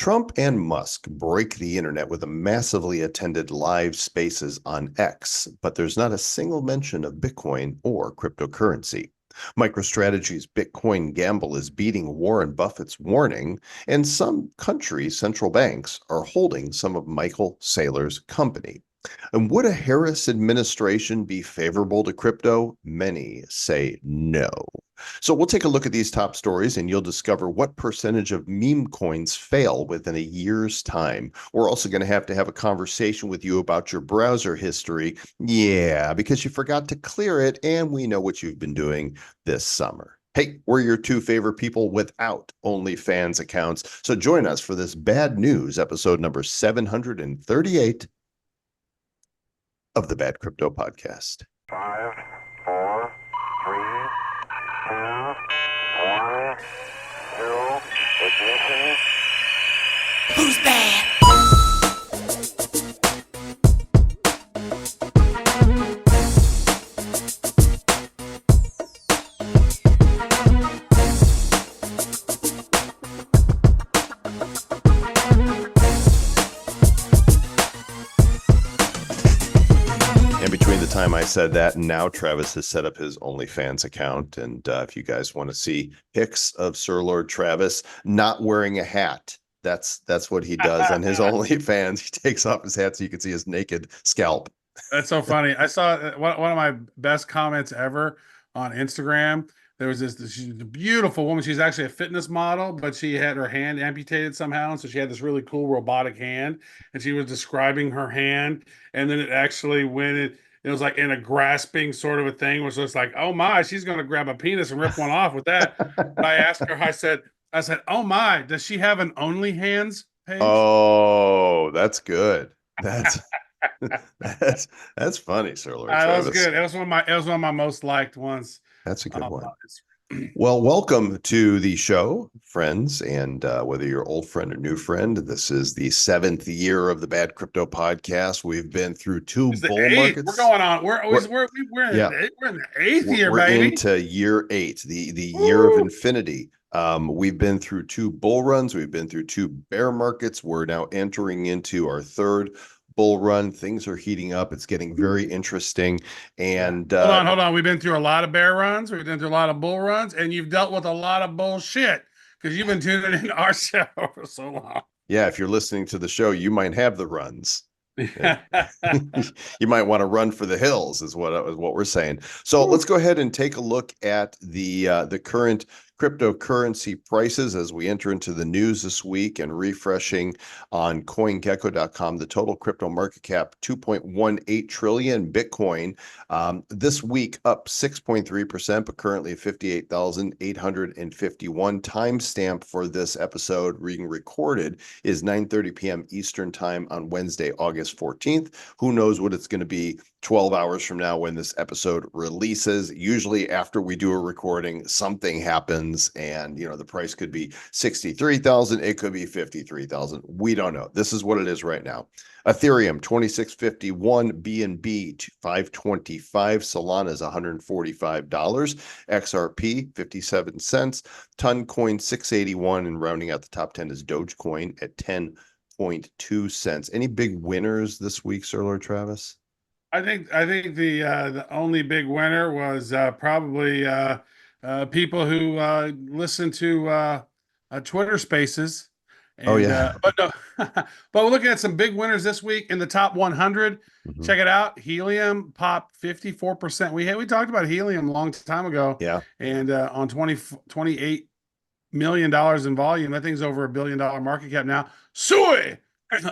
Trump and Musk break the internet with a massively attended live spaces on X, but there's not a single mention of Bitcoin or cryptocurrency. Microstrategy's Bitcoin gamble is beating Warren Buffett's warning, and some countries' central banks are holding some of Michael Saylor's company. And would a Harris administration be favorable to crypto? Many say no. So we'll take a look at these top stories and you'll discover what percentage of meme coins fail within a year's time. We're also going to have a conversation with you about your browser history. Yeah, because you forgot to clear it, and we know what you've been doing this summer. Hey, we're your two favorite people without OnlyFans accounts. So join us for this bad news episode number 738 of the Bad Crypto Podcast. 5, 4, 3, 2, 1, 0, ignition. Who's bad? Time I said that, and now Travis has set up his OnlyFans account, and if you guys want to see pics of Sir Lord Travis not wearing a hat, that's what he does on his OnlyFans. He takes off his hat so you can see his naked scalp. That's so funny. I saw one of my best comments ever on Instagram. There was she's a beautiful woman. She's actually a fitness model, but she had her hand amputated somehow. And so she had this really cool robotic hand, and she was describing her hand. And then it actually went it was like in a grasping sort of a thing, which was like, oh my, she's going to grab a penis and rip one off with that. But I asked her, I said, oh my, does she have an OnlyHands page? Oh, that's good. That's funny, Sir Lord Travis. That was good. It was one of my most liked ones. That's a good one. Well, welcome to the show, friends, and whether you're old friend or new friend, this is the 7th year of the Bad Crypto Podcast. We've been through two bull markets. We're going on. We're in the 8th year, we're baby. Into year 8, the year of infinity. We've been through 2 bull runs. We've been through 2 bear markets. We're now entering into our 3rd bull run. Things are heating up. It's getting very interesting. And hold on. We've been through a lot of bear runs. We've been through a lot of bull runs, and you've dealt with a lot of bullshit because you've been tuning into our show for so long. Yeah, if you're listening to the show, you might have the runs. You might want to run for the hills, is what we're saying. So let's go ahead and take a look at the current cryptocurrency prices as we enter into the news this week. And refreshing on CoinGecko.com, the total crypto market cap 2.18 trillion. Bitcoin this week up 6.3%, but currently at 58,851. Timestamp for this episode being recorded is 9:30 p.m. Eastern time on Wednesday, August 14th. Who knows what it's going to be 12 hours from now when this episode releases. Usually after we do a recording, something happens, and the price could be 63,000, it could be 53,000. We don't know. This is what it is right now. Ethereum 2651, BNB 525, Solana is $145, XRP 57 cents, Toncoin 681, and rounding out the top 10 is Dogecoin at 10.2 cents. Any big winners this week, Sir Lord Travis? I think the only big winner was probably people who listen to Twitter Spaces. And, oh yeah, but no, but we're looking at some big winners this week in the top 100. Mm-hmm. Check it out. Helium popped 54%. We talked about Helium a long time ago. Yeah, and on $28 million in volume, that thing's over $1 billion market cap now. Sui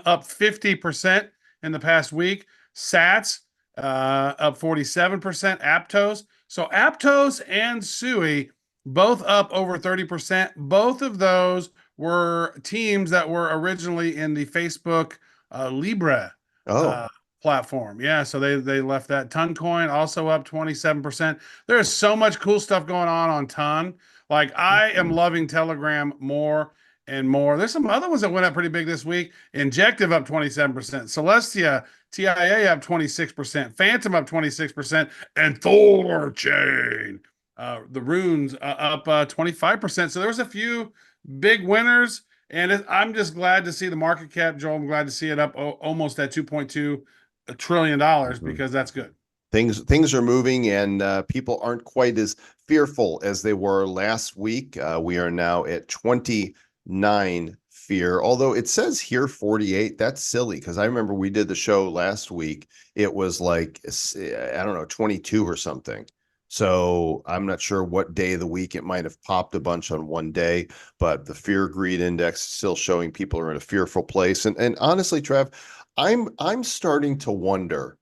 up 50% in the past week. Sats up 47%. Aptos. So Aptos and Sui both up over 30%. Both of those were teams that were originally in the Facebook Libre platform. Yeah, so they left that. Toncoin also up 27%. There's so much cool stuff going on Ton. Like, I am loving Telegram more and more. There's some other ones that went up pretty big this week. Injective up 27%. Celestia, TIA up 26%. Phantom up 26%. And Thorchain, the runes up 25%. So there was a few big winners And I'm just glad to see the market cap, Joel. I'm glad to see it up almost at $2.2 trillion Mhm. because that's good. Things are moving, and people aren't quite as fearful as they were last week. We are now at 29 fear, although it says here 48. That's silly because I remember we did the show last week. It was like, I don't know, 22 or something. So I'm not sure what day of the week it might have popped a bunch on one day, but the fear greed index is still showing people are in a fearful place. And honestly, Trev, I'm starting to wonder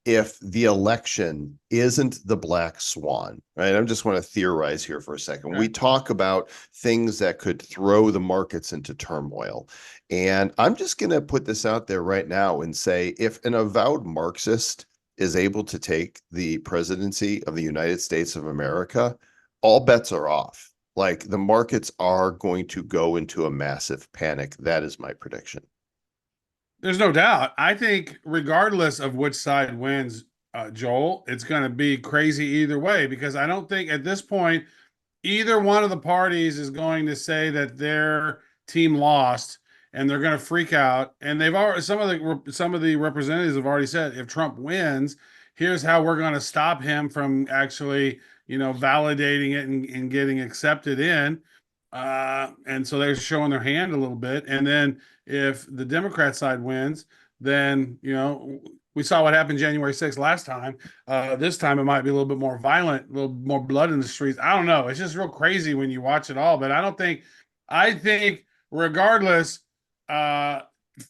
if the election isn't the black swan, right? I just want to theorize here for a second. We Okay. talk about things that could throw the markets into turmoil. And I'm just going to put this out there right now and say if an avowed Marxist is able to take the presidency of the United States of America, all bets are off. Like the markets are going to go into a massive panic. That is my prediction. There's no doubt. I think, regardless of which side wins, Joel, it's going to be crazy either way because I don't think at this point either one of the parties is going to say that their team lost and they're going to freak out. And they've already some of the representatives have already said if Trump wins, here's how we're going to stop him from actually validating it and getting accepted in. And so they're showing their hand a little bit. And then if the Democrat side wins, then we saw what happened January 6th last time. This time it might be a little bit more violent, a little more blood in the streets. I don't know. It's just real crazy when you watch it all. But I think regardless, uh,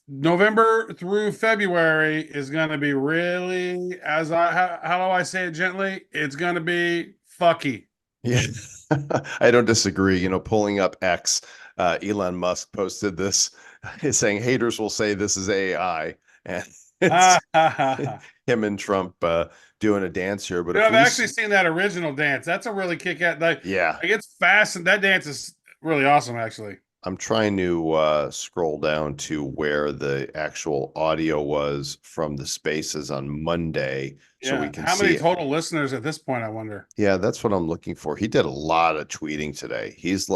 November through February is going to be really, how do I say it gently? It's going to be fucky. Yeah, I don't disagree. Pulling up X, Elon Musk posted this, saying haters will say this is AI, and it's him and Trump doing a dance here. But if I've we, actually seen that original dance. That's a really kick-ass. yeah, Like it's fast, and that dance is really awesome, actually. I'm trying to scroll down to where the actual audio was from the spaces on Monday, so we Yeah. can How many see it. total listeners at this point, I wonder? Yeah, that's what I'm looking for. He did a lot of tweeting today. He is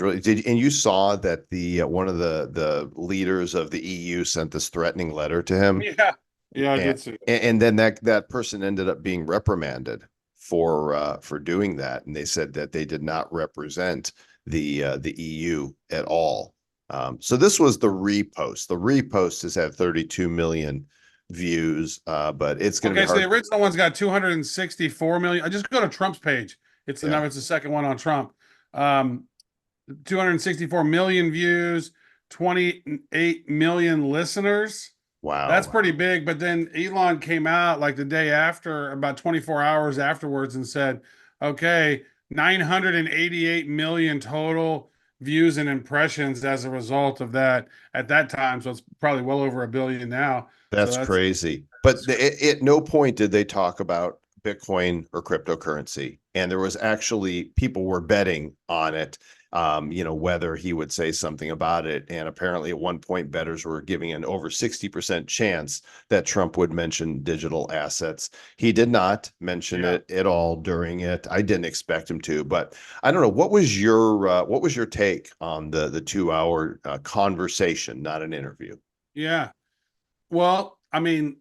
really did, and you saw that the one of the leaders of the EU sent this threatening letter to him, Yeah. Yeah, I and did see that. and then that person ended up being reprimanded for doing that, and they said that they did not represent the EU at all. So this was the repost. The repost has had 32 million views, but it's going to be Okay, so the hard. original one's got 264 million. I just go to Trump's page. It's the Yeah. number. It's the second one on Trump. Um, 264 million views, 28 million listeners. That's Wow. pretty big. But then Elon came out like the day after, about 24 hours afterwards, and said, okay, 988 million total views and impressions as a result of that at that time. So it's probably well over a billion now. So That's that's crazy. But at no point did they talk about Bitcoin or cryptocurrency. And there was actually people were betting on it, whether he would say something about it. And apparently at one point, bettors were giving an over 60% chance that Trump would mention digital assets. He did not mention yeah. it at all during it. I didn't expect him to, but I don't know. What was your take on the 2 hour conversation, not an interview? Yeah. Well, I mean,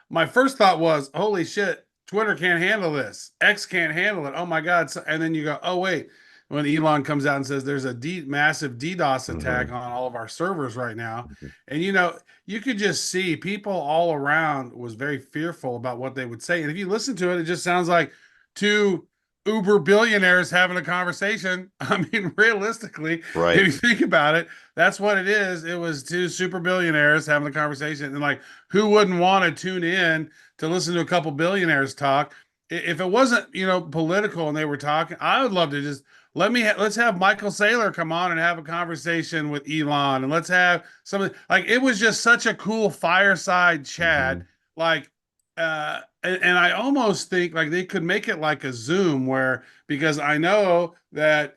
my first thought was, holy shit, Twitter can't handle this. X can't handle it. Oh my God. So, and then you go, oh, wait. When Elon comes out and says there's a massive DDoS attack Mhm. on all of our servers right now. And, you could just see people all around was very fearful about what they would say. And if you listen to it, it just sounds like two uber billionaires having a conversation. I mean, realistically, if Right. you think about it, that's what it is. It was two super billionaires having a conversation. And like, who wouldn't want to tune in to listen to a couple billionaires talk? If it wasn't, political and they were talking, I would love to just let's have Michael Saylor come on and have a conversation with Elon, and let's have something like it was just such a cool fireside chat. Mhm. Like, and I almost think like they could make it like a Zoom where because I know that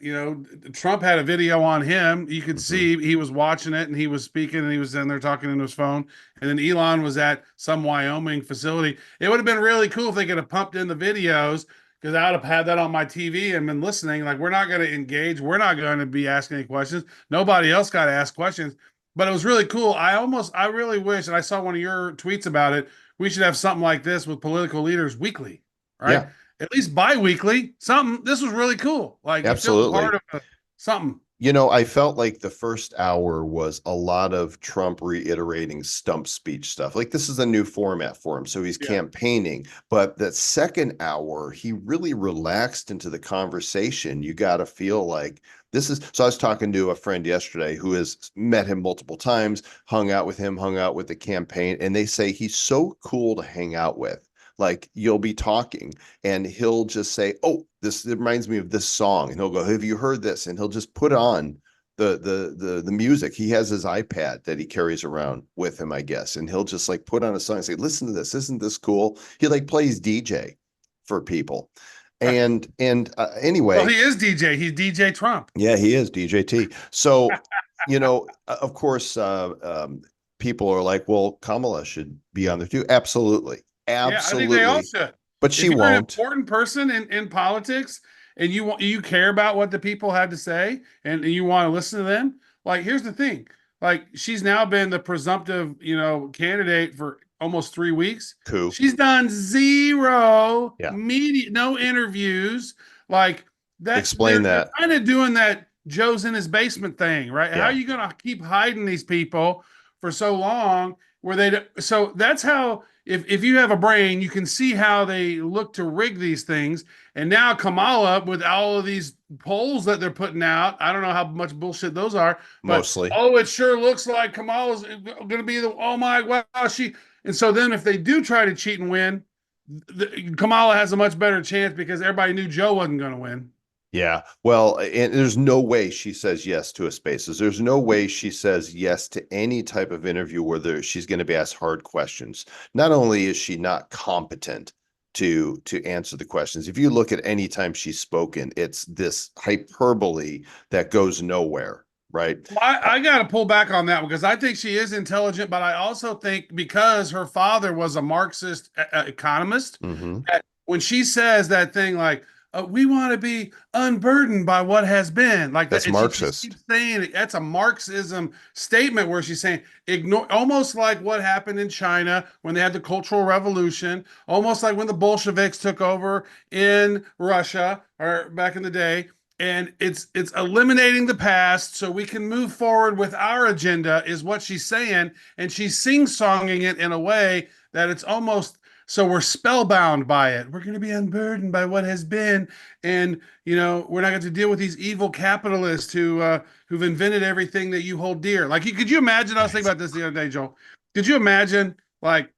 Trump had a video on him. You could Mhm. see he was watching it and he was speaking and he was in there talking in his phone. And then Elon was at some Wyoming facility. It would have been really cool if they could have pumped in the videos. because I would have had that on my TV and been listening. Like, we're not going to engage. We're not going to be asking any questions. Nobody else got to ask questions. But it was really cool. I really wish, and I saw one of your tweets about it. We should have something like this with political leaders weekly, right? Yeah, At least bi-weekly. Something. This was really cool. Like, you feel part absolutely. of something. I felt like the first hour was a lot of Trump reiterating stump speech stuff. Like this is a new format for him. So he's Yeah. campaigning. But that second hour, he really relaxed into the conversation. You got to feel like this is. So I was talking to a friend yesterday who has met him multiple times, hung out with him, hung out with the campaign, and they say he's so cool to hang out with. Like you'll be talking and he'll just say, "Oh, this it reminds me of this song," and he'll go, "Have you heard this?" And he'll just put on the music. He has his iPad that he carries around with him, I guess, and he'll just like put on a song and say, "Listen to this, isn't this cool?" He like plays DJ for people, and Well, anyway, he is DJ. He's DJ Trump. yeah, he is DJT. So of course, people are like, "Well, Kamala should be on there too." Absolutely, Yeah, I think they all absolutely, should. but she If you're an won't. important person in politics and you care about what the people had to say and you want to listen to them, like here's the thing. Like she's now been the presumptive, candidate for almost 3 weeks. Coup. She's done zero Yeah. media, no interviews. Like that Explain they're that. kind of doing that Joe's in his basement thing, right? How are Yeah. you gonna keep hiding these people for so long where so that's how if you have a brain, you can see how they look to rig these things. And now Kamala, with all of these polls that they're putting out, I don't know how much bullshit those are, but Mostly. oh, it sure looks like Kamala's going to be the oh my wow she. And so then if they do try to cheat and win, Kamala has a much better chance because everybody knew Joe wasn't going to win. Yeah. Well, and there's no way she says yes to a spaces. There's no way she says yes to any type of interview where she's going to be asked hard questions. Not only is she not competent to answer the questions, if you look at any time she's spoken, it's this hyperbole that goes nowhere, right? Well, I got to pull back on that because I think she is intelligent, but I also think because her father was a Marxist economist, Mm-hmm. that when she says that thing like, we want to be unburdened by what has been like that. That's And she just Marxist. keeps saying it. That's a Marxism statement where she's saying ignore almost like what happened in China when they had the Cultural Revolution, almost like when the Bolsheviks took over in Russia or back in the day. And it's eliminating the past so we can move forward with our agenda is what she's saying. And she's sing-songing it in a way that it's almost so we're spellbound by it. We're going to be unburdened by what has been, and we're not going to deal with these evil capitalists who've invented everything that you hold dear. Like, could you imagine? I was thinking about this the other day, Joel. Could you imagine, like,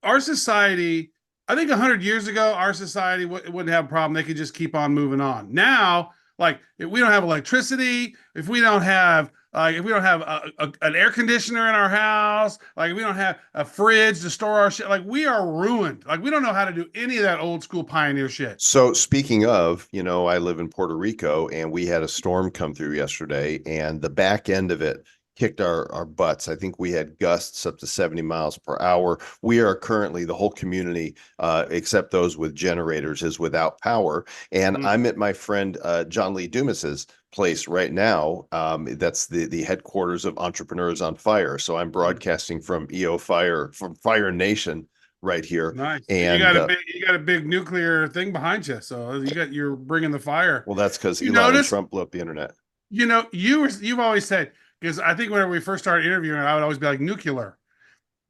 our society? I think 100 years ago, our society wouldn't have a problem. They could just keep on moving on. Now, like, if we don't have electricity, if we don't have an air conditioner in our house, like if we don't have a fridge to store our shit, like we are ruined. Like we don't know how to do any of that old school pioneer shit. So speaking of, I live in Puerto Rico and we had a storm come through yesterday and the back end of it kicked our butts. I think we had gusts up to 70 miles per hour. We are currently, the whole community, except those with generators, is without power. And I'm at my friend John Lee Dumas's place right now. That's the headquarters of Entrepreneurs on Fire. So I'm broadcasting from EO Fire, from Fire Nation right here. Nice. And you got a big nuclear thing behind you, so you're bringing the fire. well, that's because You Elon and notice, Trump blew up the internet. you've always said, because I think whenever we first started interviewing, I would always be like nuclear,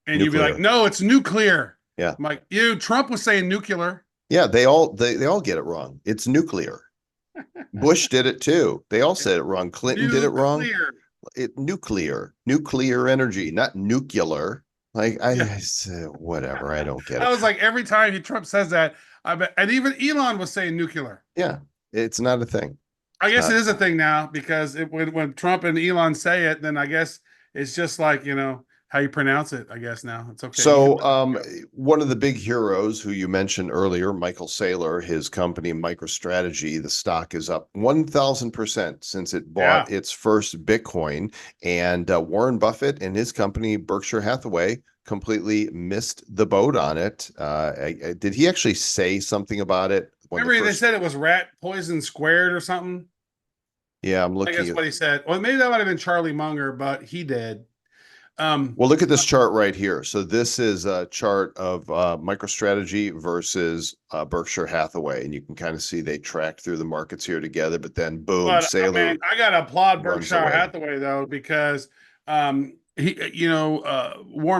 and you'd be like, Nuclear. no, it's nuclear. Yeah. I'm like, Trump was saying nuclear. Yeah, they all get it wrong. It's nuclear. Bush did it too. They all said it wrong. Clinton did it wrong. Nuclear. Nuclear energy, not nuclear. Like Yeah. whatever. I don't get I it. was like, every time Trump says that, I bet, and even Elon was saying nuclear. Yeah, it's not a thing. I guess it is a thing now because when Trump and Elon say it, then I guess it's just like how you pronounce it. I guess now it's okay. So, one of the big heroes who you mentioned earlier, Michael Saylor, his company Microstrategy, the stock is up 1,000% since it bought its first Bitcoin. And Warren Buffett and his company Berkshire Hathaway completely missed the boat on it. Did he actually say something about it when Remember, they said it was rat poison squared or something. Yeah, I'm I think looking that's at. what he said. Well, maybe that might have been Charlie Munger, but he did. Well, look at this chart right here. So this is a chart of MicroStrategy versus Berkshire Hathaway, and you can kind of see they track through the markets here together. But then, boom, But I Saylor mean, I gotta applaud runs Berkshire away. Hathaway though, because Warren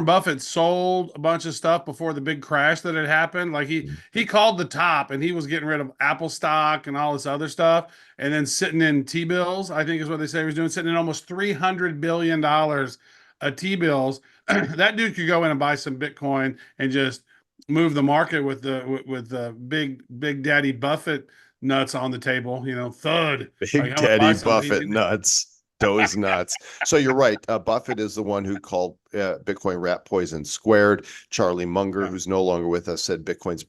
Buffett sold a bunch of stuff before the big crash that had happened. Like he called the top, and he was getting rid of Apple stock and all this other stuff, and then sitting in T bills. I think is what they say he was doing, sitting in almost $300 billion of T bills. That dude could go in and buy some Bitcoin and just move the market with the big daddy Buffett nuts on the table. Thud. Like, Big I'm gonna buy Daddy something. Buffett nuts. Those nuts. So you're right. Buffett is the one who called Bitcoin rat poison squared. Charlie Munger, Yeah. who's no longer with us, said Bitcoin's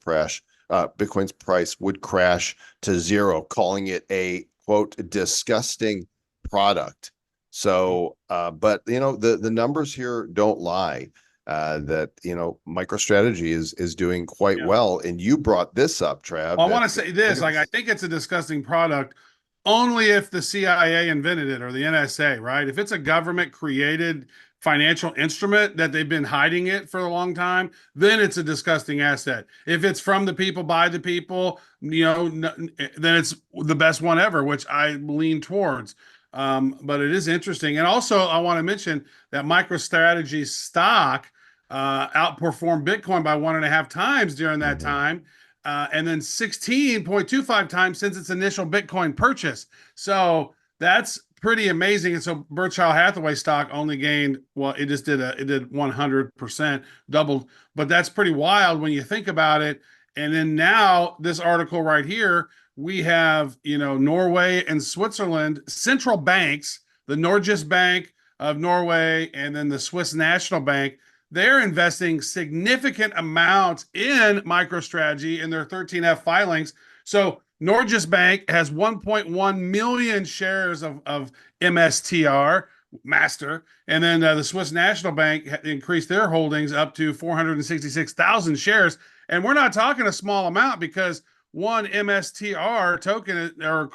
price would crash to zero, calling it a quote disgusting product. So, but the numbers here don't lie. That MicroStrategy is doing quite Yeah. well, and you brought this up, Trav. Well, I That want to say this. Like, I think it's a disgusting product only if the CIA invented it or the NSA, right? If it's a government created financial instrument that they've been hiding it for a long time, then it's a disgusting asset. If it's from the people, by the people, then it's the best one ever, which I lean towards. But it is interesting. And also, I want to mention that MicroStrategy stock outperformed Bitcoin by 1.5 times during that Mhm. time. And then 16.25 times since its initial Bitcoin purchase. So that's pretty amazing. And so Berkshire Hathaway stock only gained, well, it did 100% doubled, but that's pretty wild when you think about it. And then now this article right here, we have, Norway and Switzerland central banks, the Norges Bank of Norway, and then the Swiss National Bank. They're investing significant amounts in MicroStrategy in their 13F filings. So Norges Bank has 1.1 million shares of MSTR Master, and then the Swiss National Bank increased their holdings up to 466,000 shares. And we're not talking a small amount because one MSTR token or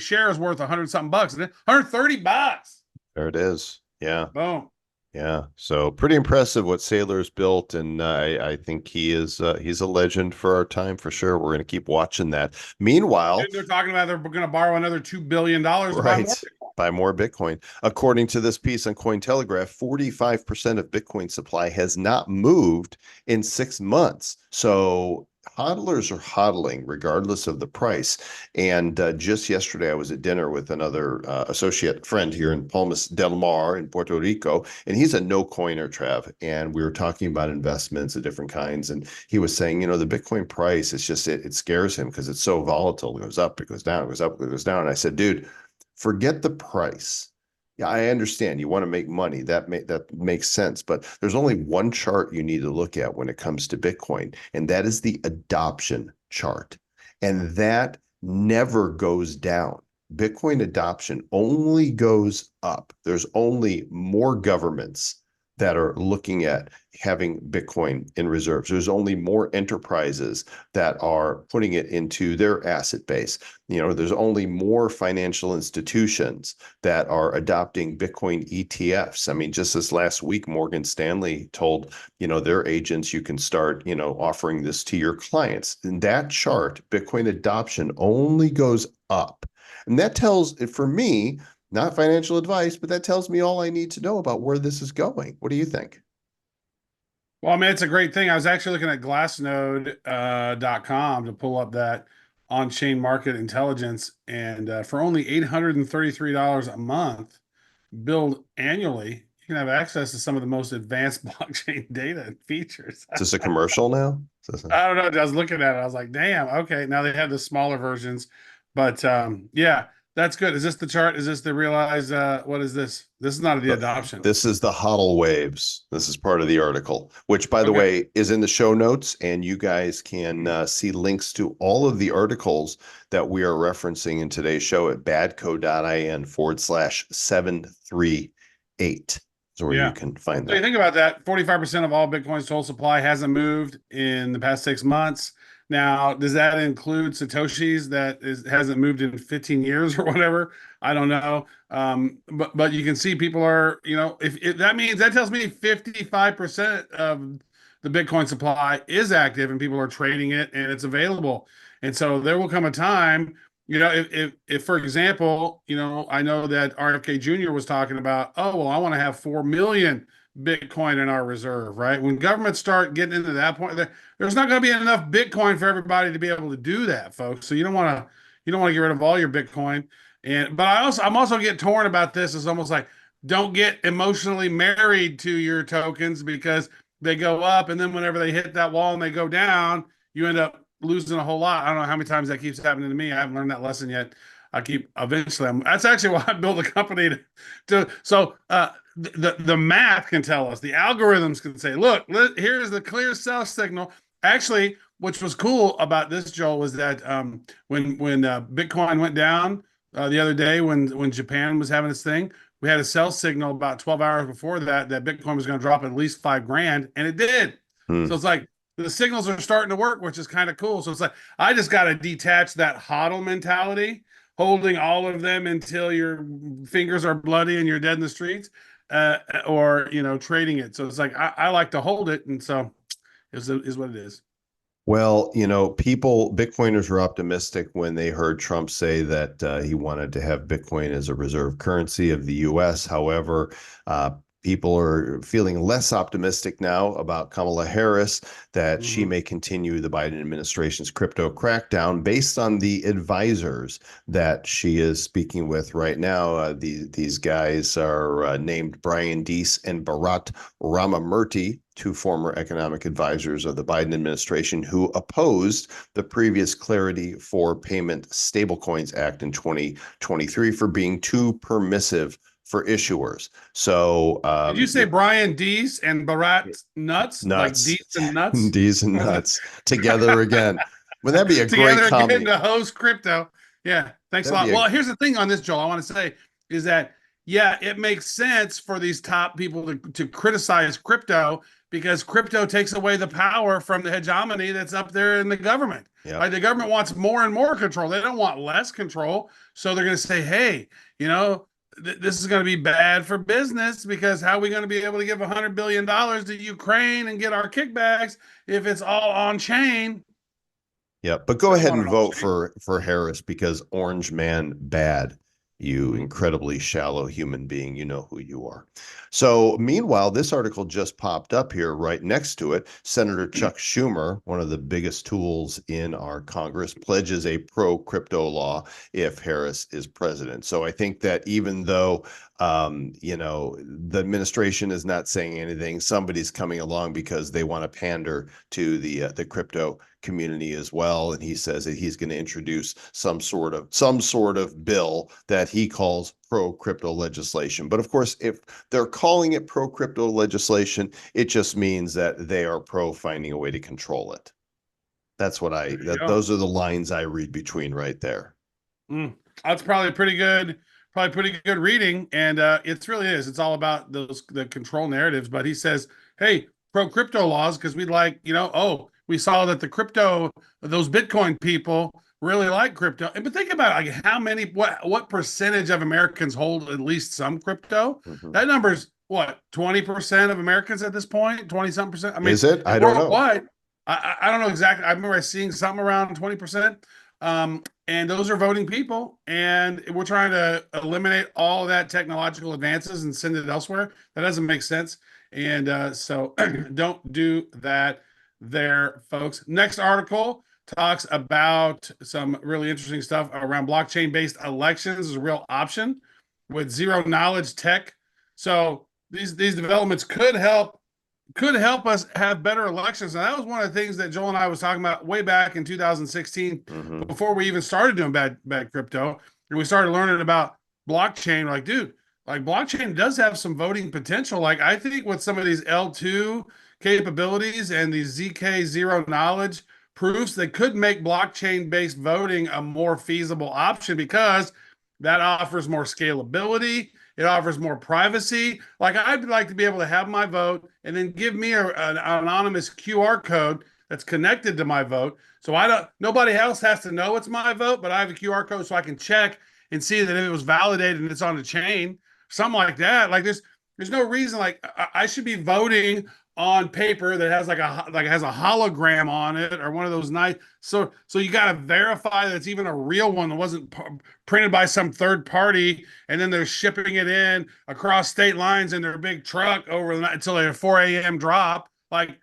share is worth 100 something bucks, $130. There it is. Yeah. Boom. Yeah, so pretty impressive what Saylor's built, and I think he's a legend for our time for sure. We're going to keep watching that. Meanwhile, They're talking about they're going to borrow another $2 billion to buy more right, Bitcoin. buy more Bitcoin. According to this piece on Cointelegraph, 45% of Bitcoin supply has not moved in 6 months. So hodlers are hodling regardless of the price. And just yesterday, I was at dinner with another associate friend here in Palmas del Mar in Puerto Rico, and he's a no coiner, Trav. And we were talking about investments of different kinds, and he was saying, the Bitcoin price is just it scares him because it's so volatile. It goes up, it goes down, it goes up, it goes down. And I said, dude, forget the price. Yeah, I understand you want to make money. That makes sense, but there's only one chart you need to look at when it comes to Bitcoin, and that is the adoption chart. And that never goes down. Bitcoin adoption only goes up. There's only more governments that are looking at having Bitcoin in reserves. There's only more enterprises that are putting it into their asset base. There's only more financial institutions that are adopting Bitcoin ETFs. I mean, just this last week, Morgan Stanley told, their agents, you can start, offering this to your clients. In that chart, Bitcoin adoption only goes up. And that tells, for me, not financial advice, but that tells me all I need to know about where this is going. What do you think? Well, I mean, it's a great thing. I was actually looking at glassnode.com to pull up that on-chain market intelligence. And for only $833 a month, billed annually, you can have access to some of the most advanced blockchain data and features. Is this a commercial now? I don't know. I was looking at it. I was like, damn, okay. Now they have the smaller versions. But yeah, that's good. Is this the chart? Is this the realized what is this? This is not the adoption. This is the HODL waves. This is part of the article, which, by the Okay. way, is in the show notes, and you guys can see links to all of the articles that we are referencing in today's show at badco.in/738. is where you Yeah. can find So you that. think about that, 45% of all Bitcoin's total supply hasn't moved in the past 6 months. Now, does that include Satoshi's hasn't moved in 15 years or whatever? I don't know. But you can see people are, if that means that tells me 55% of the Bitcoin supply is active and people are trading it and it's available. And so there will come a time, if for example, I know that RFK Jr. was talking about, oh, well, I want to have 4 million Bitcoin in our reserve, right? When governments start getting into that point, there's not going to be enough Bitcoin for everybody to be able to do that, folks. So you don't want to get rid of all your Bitcoin. But I'm also getting torn about this. It's almost like don't get emotionally married to your tokens because they go up, and then whenever they hit that wall and they go down, you end up losing a whole lot. I don't know how many times that keeps happening to me. I haven't learned that lesson yet. That's actually why I built a company the math can tell us, the algorithms can say, look, here's the clear sell signal. Actually, which was cool about this, Joel, was that when Bitcoin went down the other day, when Japan was having this thing, we had a sell signal about 12 hours before that Bitcoin was going to drop at least 5 grand, and it did. So Hmm. it's like the signals are starting to work, which is kind of cool. So it's like I just got to detach that hodl mentality, holding all of them until your fingers are bloody and you're dead in the streets, or trading it. So it's like I like to hold it, and so is what it is. Well, Bitcoiners were optimistic when they heard Trump say that he wanted to have Bitcoin as a reserve currency of the U.S. However, uh, people are feeling less optimistic now about Kamala Harris that she Mm-hmm. may continue the Biden administration's crypto crackdown based on the advisors that she is speaking with right now. These guys are named Brian Deese and Bharat Ramamurti, two former economic advisors of the Biden administration who opposed the previous Clarity for Payment Stablecoins Act in 2023 for being too permissive for issuers. So, Did you say Brian Dees and Barat nuts, like nuts, Dees and nuts? D's and nuts together again. Would that be a great Together again comedy? to host crypto. Yeah, thanks a That'd lot. be a Well, here's the thing on this, Joel. I want to say is that yeah, it makes sense for these top people to criticize crypto because crypto takes away the power from the hegemony that's up there in the government. yeah. Like the government wants more and more control. They don't want less control. So they're going to say, hey, this is going to be bad for business because how are we going to be able to give $100 billion to Ukraine and get our kickbacks if it's all on chain? Yeah, but go They don't ahead want and it on vote chain. for Harris because Orange Man bad. You incredibly shallow human being, you know who you are. So, meanwhile, this article just popped up here right next to it. Senator Chuck Schumer, one of the biggest tools in our Congress, pledges a pro crypto law if Harris is president. So, I think that even though the administration is not saying anything, somebody's coming along because they want to pander to the crypto community as well, and he says that he's going to introduce some sort of bill that he calls pro crypto legislation. But of course, if they're calling it pro crypto legislation, it just means that they are pro finding a way to control it. That's what There you go. those are the lines I read between right there. Mm. That's probably pretty good reading, and it really is. It's all about the control narratives. But he says, "Hey, pro crypto laws, because we'd like, we saw that those Bitcoin people really like crypto. But think about it, like what percentage of Americans hold at least some crypto? Mhm. That number's what 20% of Americans at this point, 20 something percent. I mean, Is it? I don't know. worldwide, I don't know exactly. I remember seeing something around 20%. And those are voting people, and we're trying to eliminate all of that technological advances and send it elsewhere. That doesn't make sense. And so don't do that there, folks. Next article talks about some really interesting stuff around blockchain-based elections as a real option with zero knowledge tech. So these developments could help us have better elections. And that was one of the things that Joel and I was talking about way back in 2016, Mhm. before we even started doing bad crypto, and we started learning about blockchain. Like, dude, like blockchain does have some voting potential. Like, I think with some of these L2 capabilities and these ZK zero knowledge proofs, they could make blockchain based voting a more feasible option because that offers more scalability. It offers more privacy. Like I'd like to be able to have my vote and then give me an anonymous QR code that's connected to my vote. So nobody else has to know it's my vote, but I have a QR code so I can check and see that if it was validated and it's on the chain, something like that. Like there's no reason like I should be voting on paper that has has a hologram on it or one of those nice. So you got to verify that it's even a real one that wasn't printed by some third party, and then they're shipping it in across state lines in their big truck over the night until a 4 a.m. drop. Like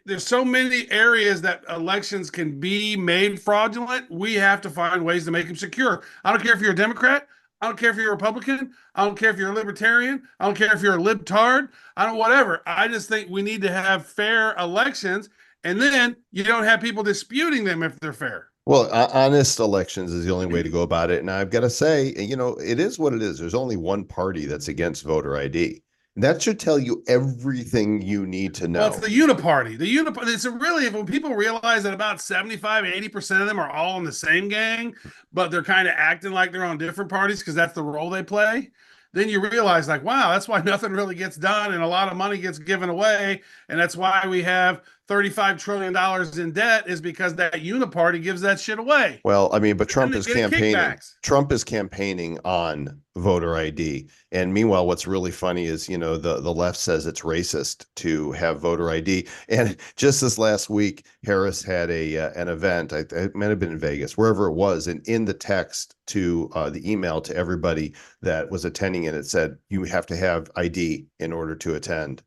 there's so many areas that elections can be made fraudulent. We have to find ways to make them secure. I don't care if you're a Democrat. I don't care if you're a Republican. I don't care if you're a libertarian. I don't care if you're a libtard. I don't, whatever. I just think we need to have fair elections, and then you don't have people disputing them if they're fair. Well, honest elections is the only way to go about it. And I've got to say, it is what it is. There's only one party that's against voter ID. That should tell you everything you need to know. Well, it's the uniparty. It's really, when people realize that about 75, 80% of them are all in the same gang, but they're kind of acting like they're on different parties because that's the role they play, then you realize, like, wow, that's why nothing really gets done and a lot of money gets given away. And that's why we have $35 trillion in debt, is because that uniparty gives that shit away. Well, I mean, but Trump is campaigning. Kickbacks. Trump is campaigning on voter ID. And meanwhile, what's really funny is, the left says it's racist to have voter ID. And just this last week, Harris had an event. It might have been in Vegas, wherever it was. And in the text to the email to everybody that was attending it, it said, you have to have ID in order to attend.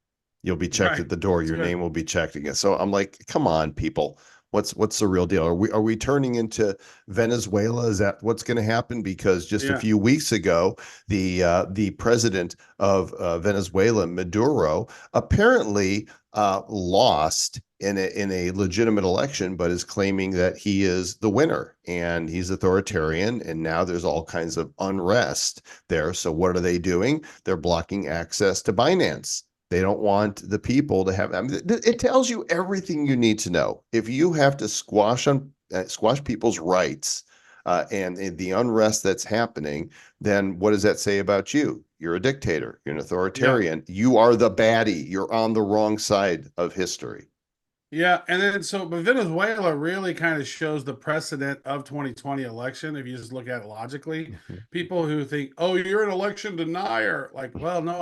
You'll be checked at the door. Your name will be checked again. So I'm like, come on, people. What's the real deal? Are we turning into Venezuela? Is that what's going to happen? Because just a few weeks ago, the president of Venezuela, Maduro, apparently lost in a legitimate election, but is claiming that he is the winner and he's authoritarian. And now there's all kinds of unrest there. So what are they doing? They're blocking access to Binance. They don't want the people to have. I mean, it tells you everything you need to know. If you have to squash people's rights and the unrest that's happening, then what does that say about you? You're a dictator. You're an authoritarian. Yeah. You are the baddie. You're on the wrong side of history. Yeah, and then but Venezuela really kind of shows the precedent of 2020 election. If you just look at it logically, people who think, "Oh, you're an election denier," like, well, no,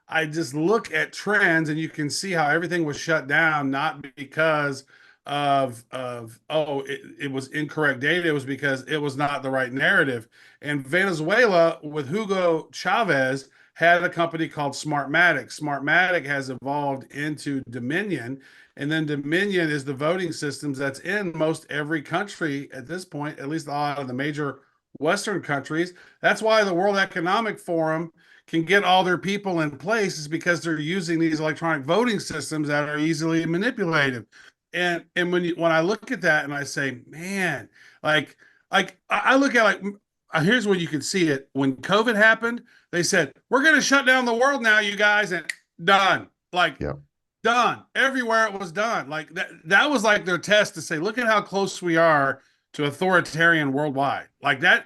I just look at trends, and you can see how everything was shut down, not because of it was incorrect data. It was because it was not the right narrative. And Venezuela, with Hugo Chavez, had a company called Smartmatic. Smartmatic has evolved into Dominion, and then Dominion is the voting systems that's in most every country at this point, at least a lot of the major Western countries. That's why the World Economic Forum can get all their people in place, is because they're using these electronic voting systems that are easily manipulated. And when I look at that and I say, man, like I look at here's where you can see it. When COVID happened, they said, we're going to shut down the world now, you guys, and done. Done. Everywhere it was done. Like that was like their test to say, look at how close we are to authoritarian worldwide. Like that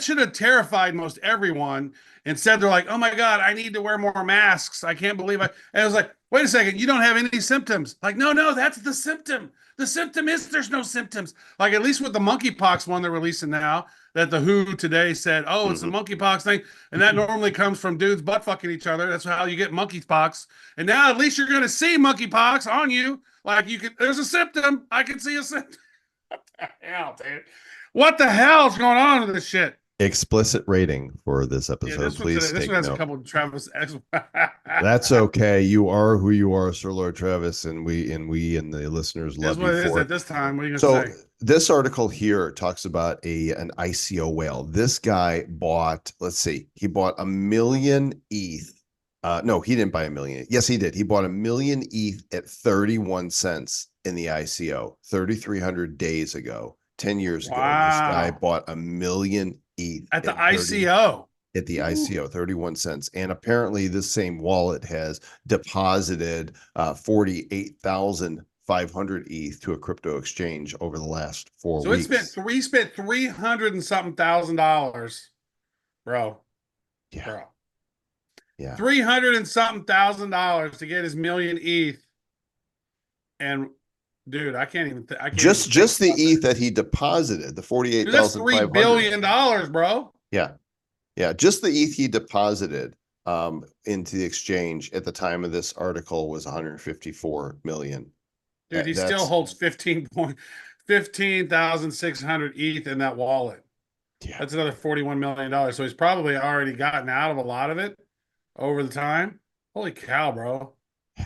should have terrified most everyone. Instead, they're like, oh my God, I need to wear more masks. I can't believe And I was like, wait a second, you don't have any symptoms. Like, no, that's the symptom. The symptom is there's no symptoms. Like, at least with the monkeypox one they're releasing now, that the WHO today said, oh, it's a monkeypox thing. And that normally comes from dudes butt fucking each other. That's how you get monkeypox. And now at least you're going to see monkeypox on you. Like, there's a symptom. I can see a symptom. What the hell, dude? What the hell's going on with this shit? Explicit rating for this episode. Please this one has a couple of Travis. That's okay. You are who you are, Sir Lord Travis, and we and the listeners love you for it. That's what it is at this time. What are you going to say? This article here talks about an ICO whale. This guy bought, he bought 1 million ETH. No, he didn't buy 1 million. Yes, he did. He bought 1 million ETH at 31 cents in the ICO 3,300 days ago, 10 years ago. This guy bought 1 million ETH at the ICO. At the ICO, 31 cents. And apparently this same wallet has deposited 48,500 ETH to a crypto exchange over the last 4 weeks. So he spent $300 and something thousand, bro. Yeah. bro. Yeah. 300 and something $1,000 to get his million ETH. And dude, I can't even think Just the about that. ETH that he deposited, the Dude, that's $3 48,500. billion, bro. Yeah. Yeah. Just the ETH he deposited into the exchange at the time of this article was 154 million. Dude, he still That's holds 15,600 ETH in that wallet. yeah. That's another $41 million. So he's probably already gotten out of a lot of it over the time. Holy cow, bro.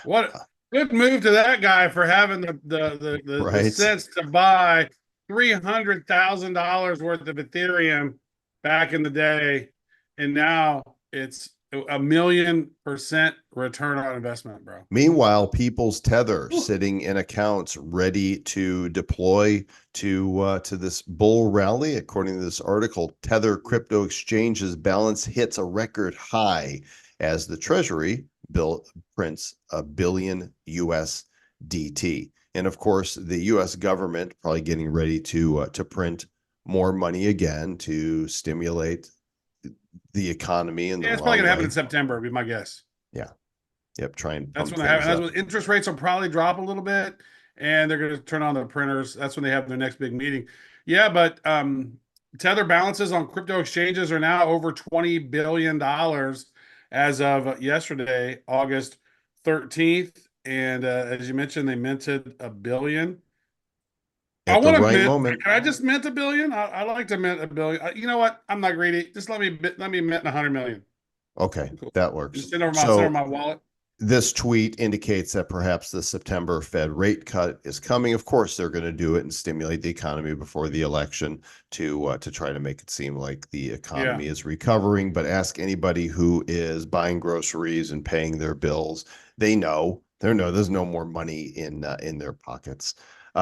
What Uh, good move to that guy for having the right. sense to buy $300,000 worth of Ethereum back in the day. And now it's a 1,000,000% return on investment, bro. Meanwhile, people's Tether sitting in accounts ready to deploy to this bull rally. According to this article, Tether crypto exchange's balance hits a record high as the Treasury bill prints $1 billion USDT. And of course, the U.S. government probably getting ready to print more money again to stimulate the economy in the Yeah, it's probably wrong gonna happen in way. September, would be my guess. Yeah. Yep. Try and That's pump when they have. things That's up. when interest rates will probably drop a little bit, and they're going to turn on the printers. That's when they have their next big meeting. Yeah, but Tether balances on crypto exchanges are now over $20 billion as of yesterday, August 13th. And as you mentioned, they minted $1 billion. I At the want to right mint. moment. Can I just mint $1 billion? I like to mint $1 billion. You know what? I'm not greedy. Just let me mint 100 million. Okay, Cool. that Just works. send over So my wallet. this tweet indicates that perhaps the September Fed rate cut is coming. Of course, they're going to do it and stimulate the economy before the election to try to make it seem like the Yeah. economy is recovering. But ask anybody who is buying groceries and paying their bills; they know there's no more money in their pockets.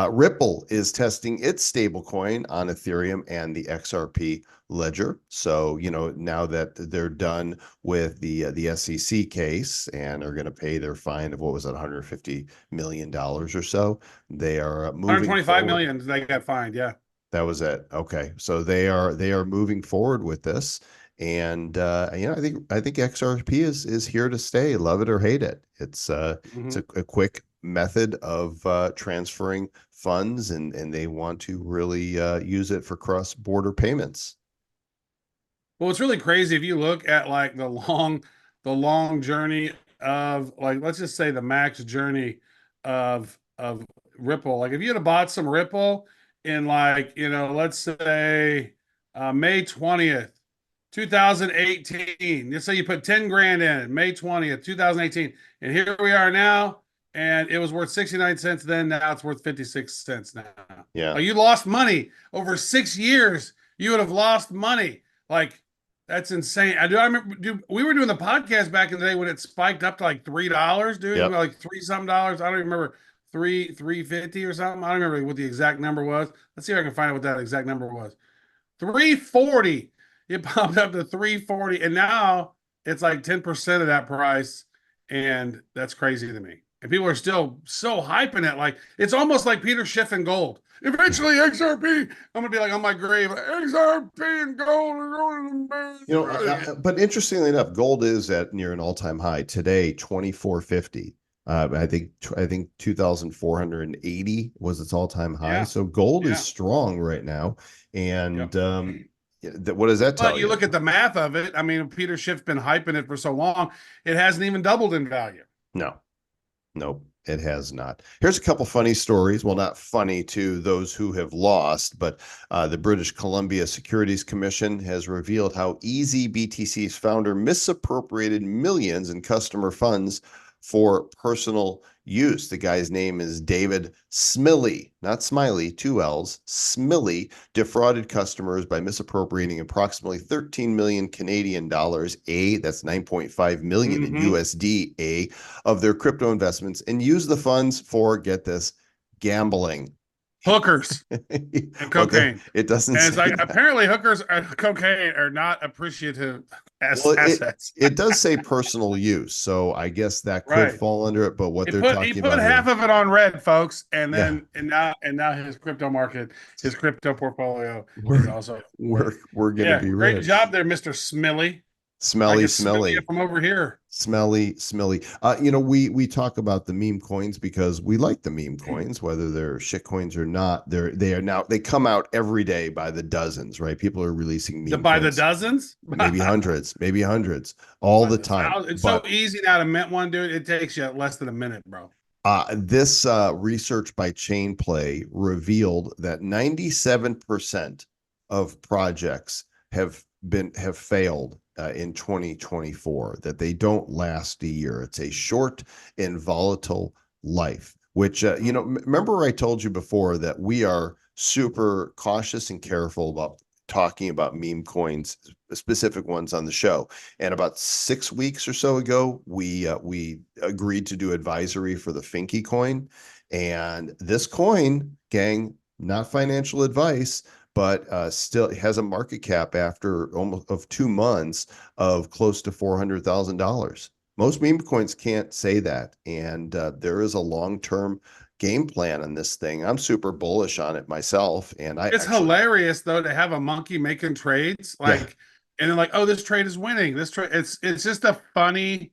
Ripple is testing its stablecoin on Ethereum and the XRP ledger. So now that they're done with the SEC case and are going to pay their fine of what was it, $150 million or so. They are moving 125 forward. million they got fined. Yeah. That was it. Okay, so they are moving forward with this, and I think XRP is here to stay. Love it or hate it. It's Mm-hmm. a quick method of transferring funds, and they want to really use it for cross border payments. Well, it's really crazy if you look at like the long journey of, like, let's just say the max journey of Ripple. Like if you had bought some Ripple in, like, let's say May 20th, 2018. Let's say you put 10 grand in it, May 20th, 2018, and here we are now, and it was worth 69 cents then. Now it's worth 56 cents now. Yeah. Like you lost money over 6 years. You would have lost money. Like that's insane. I remember, dude, we were doing the podcast back in the day when it spiked up to like $3, dude. Yep. Like three something dollars. I don't remember, 350 or something. I don't remember what the exact number was. Let's see if I can find out what that exact number was. 340. It popped up to 340, and now it's like 10% of that price, and that's crazy to me. And people are still so hyping it, like it's almost like Peter Schiff and gold. Eventually, XRP. I'm gonna be like on my grave, XRP and gold are going to the moon. But interestingly enough, gold is at near an all-time high today, 2450. I think 2,480 was its all-time high. Yeah, So gold is yeah. strong right now. And Yep. what does that But tell you you? look at the math of it. I mean, Peter Schiff's been hyping it for so long, it hasn't even doubled in value. No, nope, it has not. Here's a couple funny stories. Well, not funny to those who have lost, but the British Columbia Securities Commission has revealed how Easy BTC's founder misappropriated millions in customer funds for personal use. The guy's name is David Smiley, not Smiley, two L's. Smiley defrauded customers by misappropriating approximately 13 million Canadian dollars, that's 9.5 million in Mm-hmm. USD, of their crypto investments, and used the funds for, get this, gambling. Hookers and Well, cocaine. it doesn't And it's say like that. apparently hookers and cocaine are not appreciative as Well, assets. it does say personal use, so I guess that could Right. fall under it. But what He they're put he talking put about half here, of it on red, folks, and yeah, then and now his crypto market, his crypto portfolio is we're also we're red. we're gonna Yeah, be great rich. job there, Mr. Smiley. I Smelly, can smell you smelly. from over here. Smelly. We talk about the meme coins because we like the meme coins, whether they're shit coins or not. They come out every day by the dozens, right? People are releasing meme By the coins, dozens. maybe hundreds, all By the the time. thousand. It's so But easy now to mint one, dude. It takes you less than a minute, bro. this research by Chainplay revealed that 97% of projects have failed in 2024, that they don't last a year. It's a short and volatile life, which, remember I told you before that we are super cautious and careful about talking about meme coins, specific ones on the show. And about 6 weeks or so ago, we agreed to do advisory for the Finky coin. And this coin, gang, not financial advice, but still has a market cap after almost of 2 months of close to $400,000. Most meme coins can't say that, and there is a long-term game plan on this thing. I'm super bullish on it myself, and I It's actually, hilarious though to have a monkey making trades yeah, like, and then like, oh, this trade is winning. This trade, it's just a funny,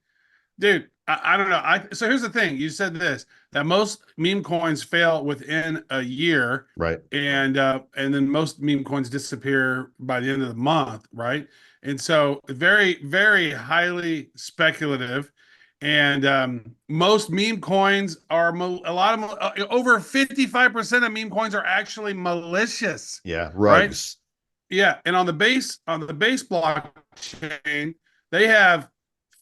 dude. I don't know. So here's the thing. You said this that most meme coins fail within a year, right. and then most meme coins disappear by the end of the month, right? And so very, very highly speculative. And most meme coins are a lot of over 55% of meme coins are actually malicious, Yeah, right? rugs. Yeah, and on the base blockchain, they have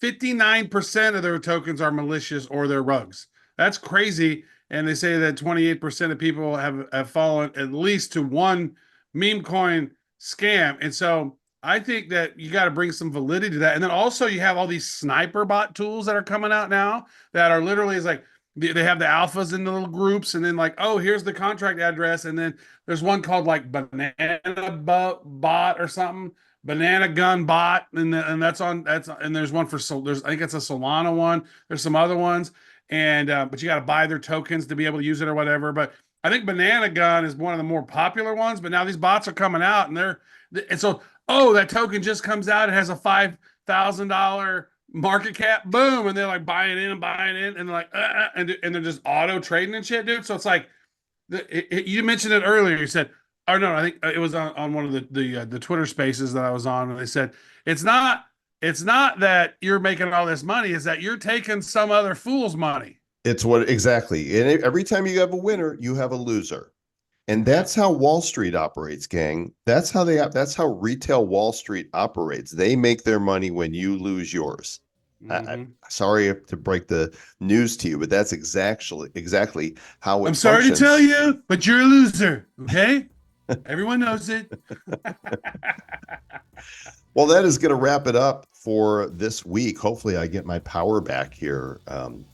59% of their tokens are malicious or they're rugs. That's crazy. And they say that 28% of people have fallen at least to one meme coin scam. And so I think that you got to bring some validity to that. And then also you have all these sniper bot tools that are coming out now that are literally is like they have the alphas in the little groups, and then like, oh, here's the contract address, and then there's one called like banana bot or something, banana gun bot, and and there's one for there's I think it's a Solana one. There's some other ones, and but you got to buy their tokens to be able to use it or whatever. But I think banana gun is one of the more popular ones. But now these bots are coming out, and so oh, that token just comes out. It has a $5,000 market cap, boom, and they're like buying in and they're like, and they're just auto trading and shit, dude. So it's like, you mentioned it earlier. You said, oh no, I think it was on one of the Twitter Spaces that I was on, and they said it's not that you're making all this money, it's that you're taking some other fool's money. It's what exactly. And every time you have a winner, you have a loser. And that's how Wall Street operates, gang. That's how retail Wall Street operates. They make their money when you lose yours. Mm-hmm. Sorry to break the news to you, but that's exactly how it I'm sorry to functions. tell you, but you're a loser. Okay, everyone knows it. Well, that is going to wrap it up for this week. Hopefully, I get my power back here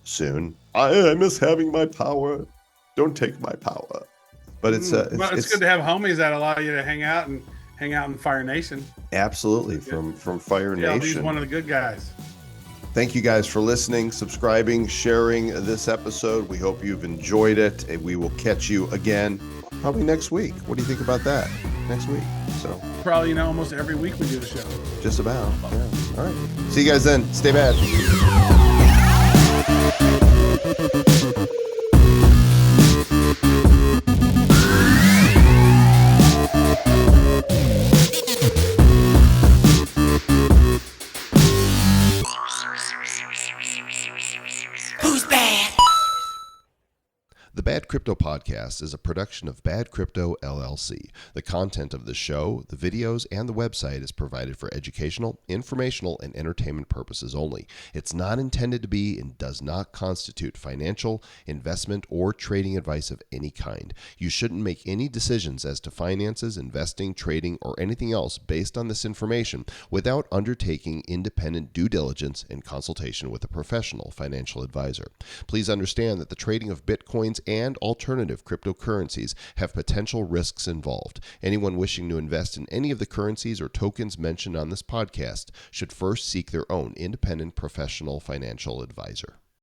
soon. I miss having my power. Don't take my power. But it's good to have homies that allow you to hang out in Fire Nation. Absolutely from Fire Yeah, he's Nation. one of the good guys. Thank you guys for listening, subscribing, sharing this episode. We hope you've enjoyed it, and we will catch you again probably next week. What do you think about that? Next week. So Probably, almost every week we do the show. just about. Yeah. All right. See you guys then. Stay bad. Who's bad? The Bad Crypto Podcast is a production of Bad Crypto LLC. The content of the show, the videos, and the website is provided for educational, informational, and entertainment purposes only. It's not intended to be and does not constitute financial, investment, or trading advice of any kind. You shouldn't make any decisions as to finances, investing, trading, or anything else based on this information without undertaking independent due diligence and consultation with a professional financial advisor. Please understand that the trading of Bitcoins and alternative cryptocurrencies have potential risks involved. Anyone wishing to invest in any of the currencies or tokens mentioned on this podcast should first seek their own independent professional financial advisor.